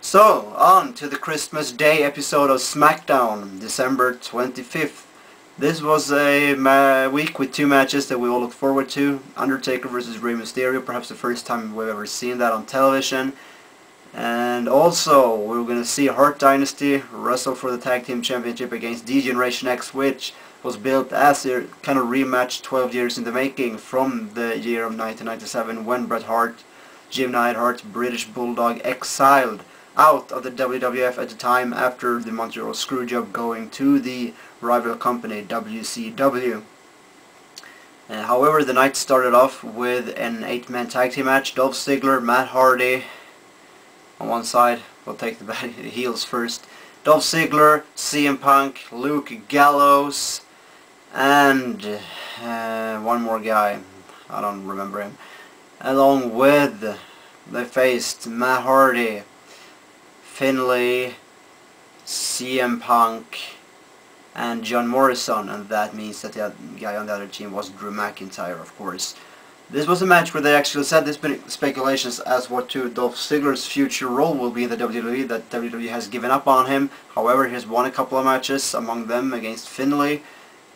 So, on to the Christmas Day episode of SmackDown, December 25th. This was a week with two matches that we all look forward to. Undertaker versus Rey Mysterio, perhaps the first time we've ever seen that on television. And also, we're going to see Hart Dynasty wrestle for the Tag Team Championship against D-Generation X, which was built as a kind of rematch 12 years in the making from the year of 1997 when Bret Hart, Jim Neidhart, British Bulldog, exiled out of the WWF at the time after the Montreal Screwjob, going to the rival company WCW. However, the night started off with an 8-man tag team match. Dolph Ziggler, Matt Hardy on one side. We'll take the heels first. Dolph Ziggler, CM Punk, Luke Gallows, and one more guy. I don't remember him. Along with, they faced Matt Hardy, Finlay, CM Punk, and John Morrison, and that means that the guy on the other team was Drew McIntyre, of course. This was a match where they actually said there's been speculations as what to Dolph Ziggler's future role will be in the WWE, that WWE has given up on him. However, he has won a couple of matches, among them against Finlay.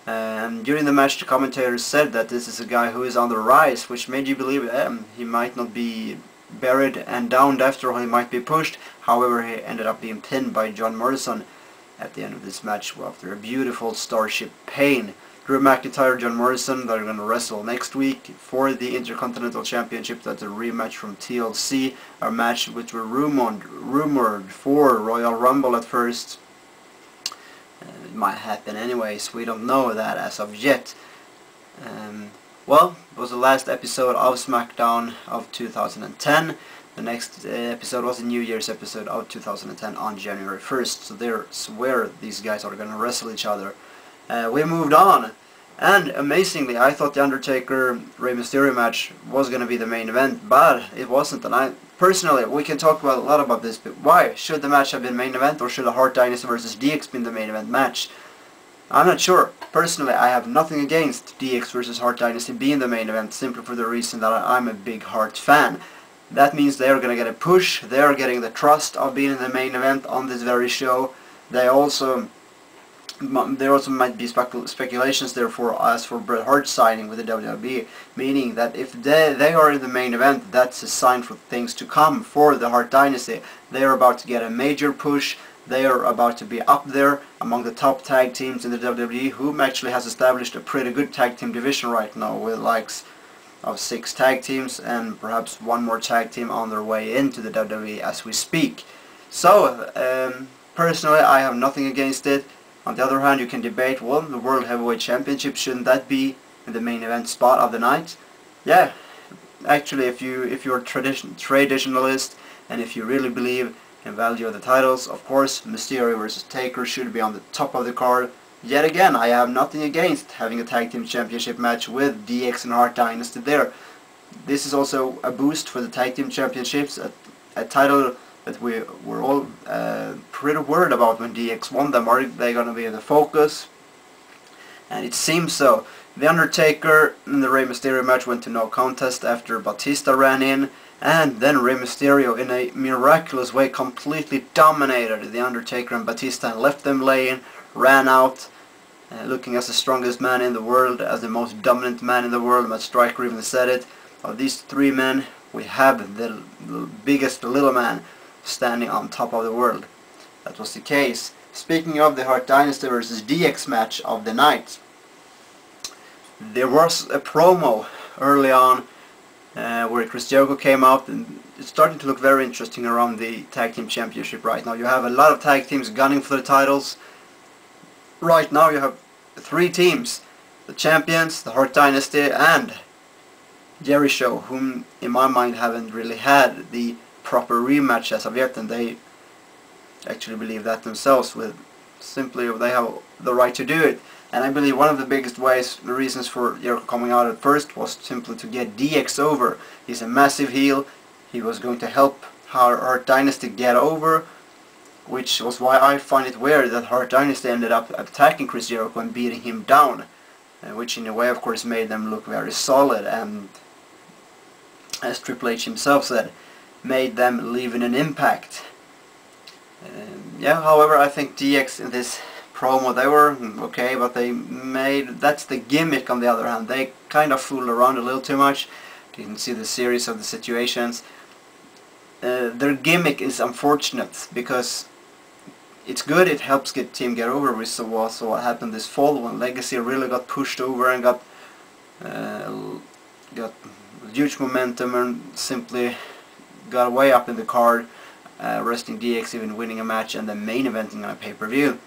And during the match, the commentators said that this is a guy who is on the rise, which made you believe he might not be buried and downed after all, he might be pushed. However, he ended up being pinned by John Morrison at the end of this match after a beautiful Starship Pain. Drew McIntyre, John Morrison, they're going to wrestle next week for the Intercontinental Championship. That's a rematch from TLC, a match which were rumored for Royal Rumble at first. It might happen anyways, we don't know that as of yet. Well, it was the last episode of SmackDown of 2010. The next episode was a New Year's episode of 2010 on January 1st. So there's where these guys are going to wrestle each other. We moved on. And amazingly, I thought the Undertaker-Rey Mysterio match was going to be the main event, but it wasn't. And personally, we can talk about a lot about this, but why? Should the match have been main event, or should the Hart Dynasty versus DX been the main event match? I'm not sure. Personally, I have nothing against DX versus Hart Dynasty being the main event, simply for the reason that I'm a big Hart fan. That means they are going to get a push, they are getting the trust of being in the main event on this very show. There also might be speculations therefore as for Bret Hart signing with the WWE, meaning that if they are in the main event, that's a sign for things to come for the Hart Dynasty. They are about to get a major push. They are about to be up there among the top tag teams in the WWE, who actually has established a pretty good tag team division right now with likes of 6 tag teams and perhaps one more tag team on their way into the WWE as we speak. So, personally, I have nothing against it. On the other hand, you can debate, well, the World Heavyweight Championship, shouldn't that be in the main event spot of the night? Yeah, actually, if you're a traditionalist and if you really believe in value of the titles, of course, Mysterio versus Taker should be on the top of the card. Yet again, I have nothing against having a Tag Team Championship match with DX and Hart Dynasty there. This is also a boost for the Tag Team Championships, a title that we were all pretty worried about when DX won them. Are they going to be in the focus? And it seems so. The Undertaker in the Rey Mysterio match went to no contest after Batista ran in, and then Rey Mysterio in a miraculous way completely dominated the Undertaker and Batista and left them laying, ran out, looking as the strongest man in the world, as the most dominant man in the world. Matt Striker even said it. Of these 3 men, we have the biggest little man standing on top of the world. That was the case. Speaking of the Hart Dynasty versus DX match of the night, there was a promo early on where Chris Jericho came out, and it's starting to look very interesting around the Tag Team Championship right now. You have a lot of tag teams gunning for the titles. Right now you have 3 teams, the champions, the Hart Dynasty, and Jerry Show, whom in my mind haven't really had the proper rematch as of yet, and they actually believe that themselves. With simply, they have the right to do it. And I believe one of the biggest the reasons for Jericho coming out at first was simply to get DX over. He's a massive heel. He was going to help Hart Dynasty get over, which was why I find it weird that Hart Dynasty ended up attacking Chris Jericho and beating him down, which in a way of course made them look very solid, and as Triple H himself said, made them leave an impact. Yeah, however, I think DX in this promo, they were okay, but that's the gimmick. On the other hand, they kind of fooled around a little too much. You can see the series of the situations. Their gimmick is unfortunate because it's good, it helps team get over. We saw also what happened this fall when Legacy really got pushed over and got huge momentum and simply got way up in the card, resting DX, even winning a match and then main eventing on a pay-per-view.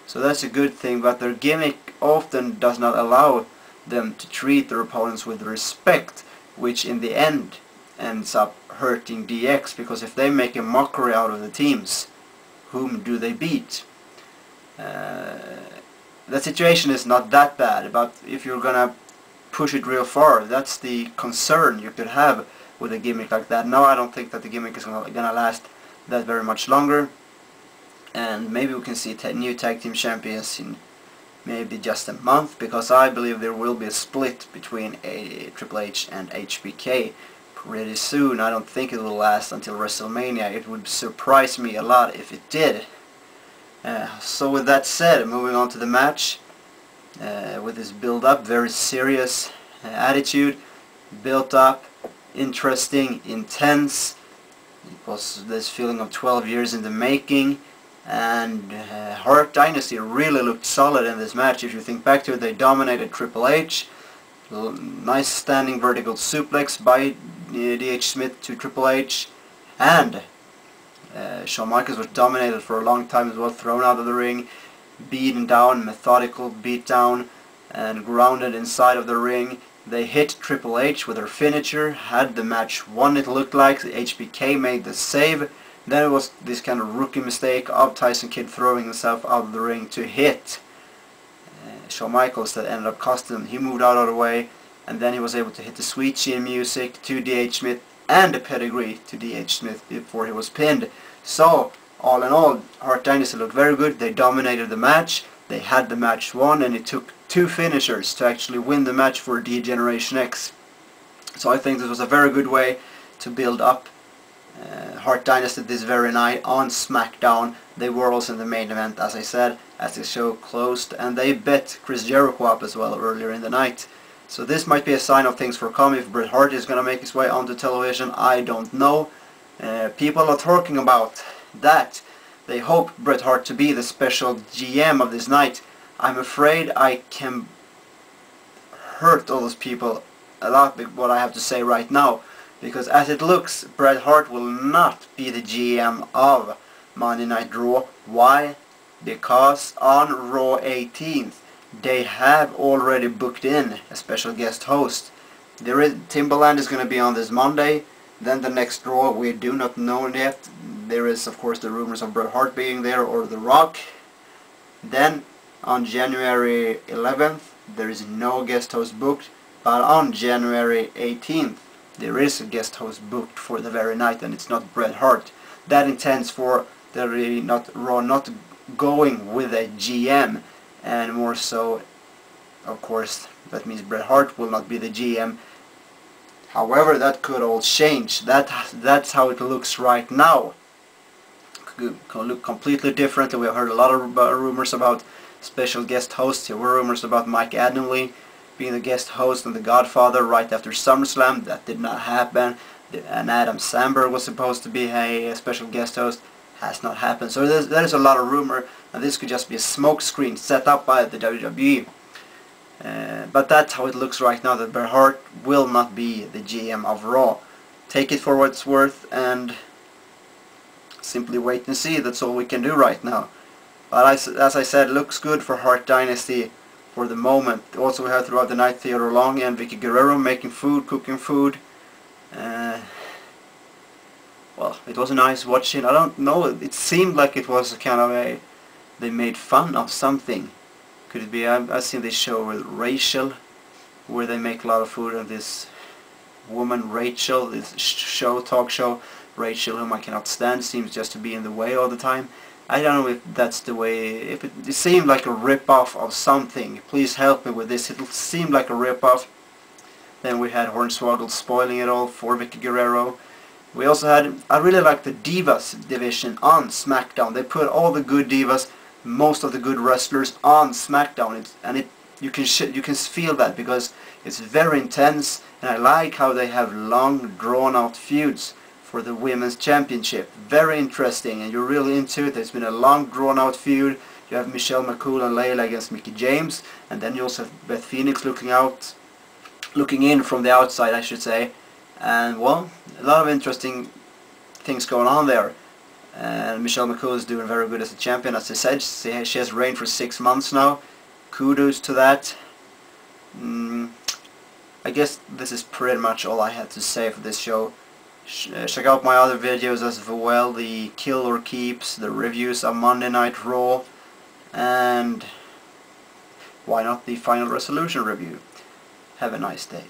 So that's a good thing, but their gimmick often does not allow them to treat their opponents with respect, which in the end ends up hurting DX, because if they make a mockery out of the teams, whom do they beat? The situation is not that bad, but if you're gonna push it real far, that's the concern you could have with a gimmick like that. Now I don't think that the gimmick is gonna last that very much longer, and maybe we can see new tag team champions in maybe just a month, because I believe there will be a split between Triple H and HBK pretty soon. I don't think it will last until WrestleMania. It would surprise me a lot if it did. So with that said, moving on to the match, with this build-up, very serious attitude, built up, interesting, intense. It was this feeling of 12 years in the making, and Hart Dynasty really looked solid in this match. If you think back to it, they dominated Triple H. Nice standing vertical suplex by D.H. Smith to Triple H, and Shawn Michaels was dominated for a long time as well, thrown out of the ring, beaten down, methodical beat down, and grounded inside of the ring. They hit Triple H with their finisher, had the match won, it looked like. HBK made the save. Then it was this kind of rookie mistake of Tyson Kidd throwing himself out of the ring to hit Shawn Michaels that ended up costing him. He moved out of the way, and then he was able to hit the Sweet Chin music to D.H. Smith and the pedigree to D.H. Smith before he was pinned. So, all in all, Hart Dynasty looked very good. They dominated the match. They had the match won, and it took 2 finishers to actually win the match for D-Generation X. So I think this was a very good way to build up Hart Dynasty this very night on SmackDown. They were also in the main event, as I said, as the show closed, and they bet Chris Jericho up as well earlier in the night. So this might be a sign of things for come. If Bret Hart is going to make his way onto television, I don't know. People are talking about that. They hope Bret Hart to be the special GM of this night. I'm afraid I can hurt all those people a lot with what I have to say right now, because as it looks, Bret Hart will not be the GM of Monday Night Raw. Why? Because on Raw 18th they have already booked in a special guest host. Timberland is going to be on this Monday. Then the next Raw, we do not know yet. There is of course the rumors of Bret Hart being there, or The Rock. Then on January 11th there is no guest host booked, but on January 18th there is a guest host booked for the very night, and it's not Bret Hart. That intends for the Raw not going with a GM, and more so, of course, that means Bret Hart will not be the GM. However, that could all change. That's how it looks right now. Could look completely different. We have heard a lot of rumors about special guest hosts. There were rumors about Mike Adamle being the guest host on The Godfather right after SummerSlam. That did not happen. And Adam Sandberg was supposed to be a special guest host. Has not happened. So there's a lot of rumor, and this could just be a smokescreen set up by the WWE. But that's how it looks right now, that Bret Hart will not be the GM of Raw. Take it for what it's worth and simply wait and see. That's all we can do right now. But as I said, looks good for Hart Dynasty for the moment. Also, we have throughout the night Theodore Long and Vicky Guerrero making food, cooking food. Well, it was a nice watching. I don't know, it seemed like it was kind of they made fun of something. Could it be? I've seen this show with Rachel, where they make a lot of food, and this woman Rachel, this talk show Rachel, whom I cannot stand, seems just to be in the way all the time. I don't know if that's the way. If it seemed like a rip-off of something. Please help me with this. It seemed like a rip-off. Then we had Hornswoggle spoiling it all for Vicky Guerrero. We also had, I really like the Divas division on SmackDown. They put all the good divas, most of the good wrestlers on SmackDown, you can feel that because it's very intense, and I like how they have long drawn out feuds for the Women's Championship. Very interesting, and you're really into it. There's been a long drawn out feud. You have Michelle McCool and Layla against Mickie James, and then you also have Beth Phoenix looking in from the outside, I should say. And well, a lot of interesting things going on there. And Michelle McCool is doing very good as a champion, as I said. She has reigned for 6 months now. Kudos to that. I guess this is pretty much all I had to say for this show. Check out my other videos as well, the Kill or Keeps, the reviews of Monday Night Raw, and why not the Final Resolution review. Have a nice day.